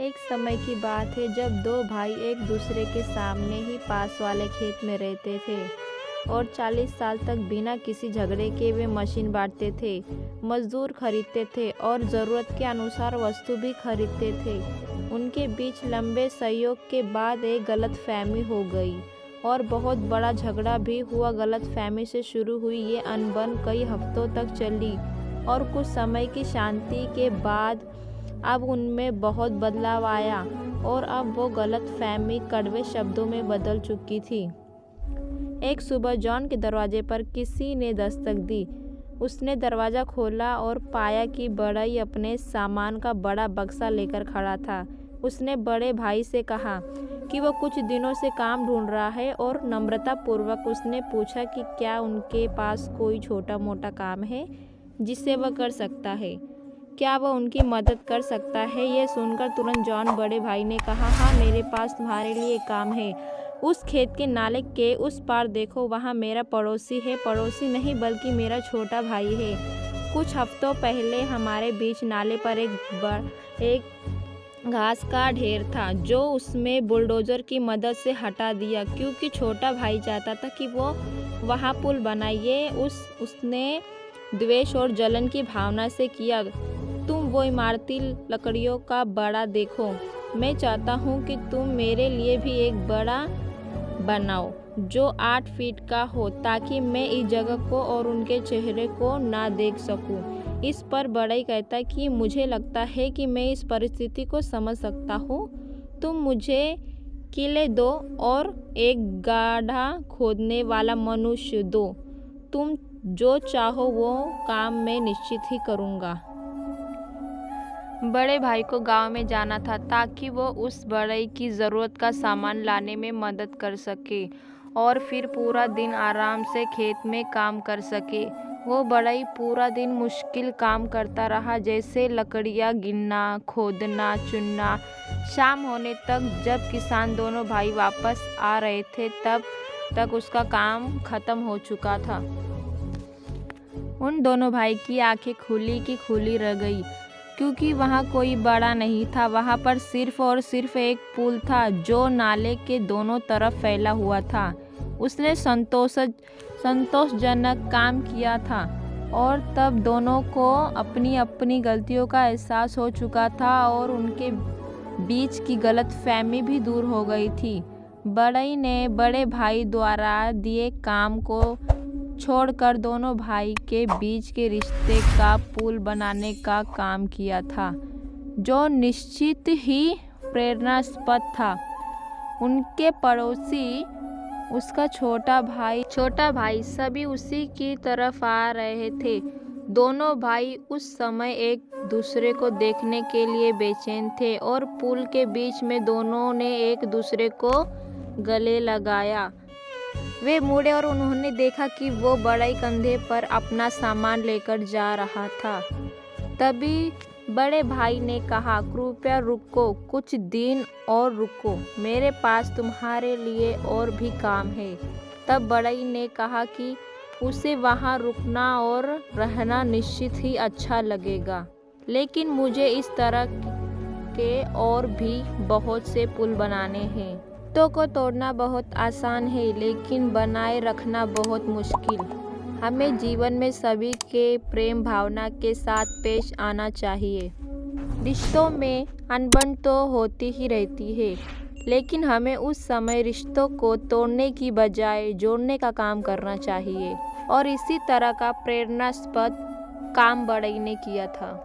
एक समय की बात है जब दो भाई एक दूसरे के सामने ही पास वाले खेत में रहते थे और 40 साल तक बिना किसी झगड़े के वे मशीन बांटते थे, मजदूर खरीदते थे और ज़रूरत के अनुसार वस्तु भी खरीदते थे। उनके बीच लंबे सहयोग के बाद एक गलतफहमी हो गई और बहुत बड़ा झगड़ा भी हुआ। गलतफहमी से शुरू हुई ये अनबन कई हफ्तों तक चली और कुछ समय की शांति के बाद अब उनमें बहुत बदलाव आया और अब वो गलतफहमी कड़वे शब्दों में बदल चुकी थी। एक सुबह जॉन के दरवाजे पर किसी ने दस्तक दी। उसने दरवाज़ा खोला और पाया कि बड़ई अपने सामान का बड़ा बक्सा लेकर खड़ा था। उसने बड़े भाई से कहा कि वो कुछ दिनों से काम ढूंढ रहा है और नम्रतापूर्वक उसने पूछा कि क्या उनके पास कोई छोटा मोटा काम है जिसे वह कर सकता है, क्या वह उनकी मदद कर सकता है। यह सुनकर तुरंत जॉन बड़े भाई ने कहा, हाँ मेरे पास तुम्हारे लिए एक काम है। उस खेत के नाले के उस पार देखो, वहाँ मेरा पड़ोसी है, पड़ोसी नहीं बल्कि मेरा छोटा भाई है। कुछ हफ्तों पहले हमारे बीच नाले पर एक घास का ढेर था जो उसमें बुलडोज़र की मदद से हटा दिया क्योंकि छोटा भाई चाहता था कि वो वहाँ पुल बनाए। उसने द्वेष और जलन की भावना से किया। तुम वो इमारती लकड़ियों का बड़ा देखो, मैं चाहता हूँ कि तुम मेरे लिए भी एक बड़ा बनाओ जो 8 फीट का हो ताकि मैं इस जगह को और उनके चेहरे को ना देख सकूं। इस पर बड़ई कहता कि मुझे लगता है कि मैं इस परिस्थिति को समझ सकता हूँ। तुम मुझे किले दो और एक गड्ढा खोदने वाला मनुष्य दो। तुम जो चाहो वो काम मैं निश्चित ही करूँगा। बड़े भाई को गांव में जाना था ताकि वो उस बड़ई की ज़रूरत का सामान लाने में मदद कर सके और फिर पूरा दिन आराम से खेत में काम कर सके। वो बड़ई पूरा दिन मुश्किल काम करता रहा, जैसे लकड़ियाँ गिनना, खोदना, चुनना। शाम होने तक जब किसान दोनों भाई वापस आ रहे थे तब तक उसका काम खत्म हो चुका था। उन दोनों भाई की आंखें खुली की खुली रह गई क्योंकि वहाँ कोई बड़ा नहीं था। वहाँ पर सिर्फ और सिर्फ एक पुल था जो नाले के दोनों तरफ फैला हुआ था। उसने संतोषजनक काम किया था और तब दोनों को अपनी अपनी गलतियों का एहसास हो चुका था और उनके बीच की गलतफहमी भी दूर हो गई थी। बड़ई ने बड़े भाई द्वारा दिए काम को छोड़कर दोनों भाई के बीच के रिश्ते का पुल बनाने का काम किया था, जो निश्चित ही प्रेरणास्पद था। उनके पड़ोसी, उसका छोटा भाई सभी उसी की तरफ आ रहे थे। दोनों भाई उस समय एक दूसरे को देखने के लिए बेचैन थे और पुल के बीच में दोनों ने एक दूसरे को गले लगाया। वे मुड़े और उन्होंने देखा कि वो बड़ई कंधे पर अपना सामान लेकर जा रहा था। तभी बड़े भाई ने कहा, कृपया रुको, कुछ दिन और रुको, मेरे पास तुम्हारे लिए और भी काम है। तब बड़ई ने कहा कि उसे वहाँ रुकना और रहना निश्चित ही अच्छा लगेगा, लेकिन मुझे इस तरह के और भी बहुत से पुल बनाने हैं। रिश्तों को तोड़ना बहुत आसान है लेकिन बनाए रखना बहुत मुश्किल। हमें जीवन में सभी के प्रेम भावना के साथ पेश आना चाहिए। रिश्तों में अनबन तो होती ही रहती है, लेकिन हमें उस समय रिश्तों को तोड़ने की बजाय जोड़ने का काम करना चाहिए और इसी तरह का प्रेरणास्पद काम बड़ई ने किया था।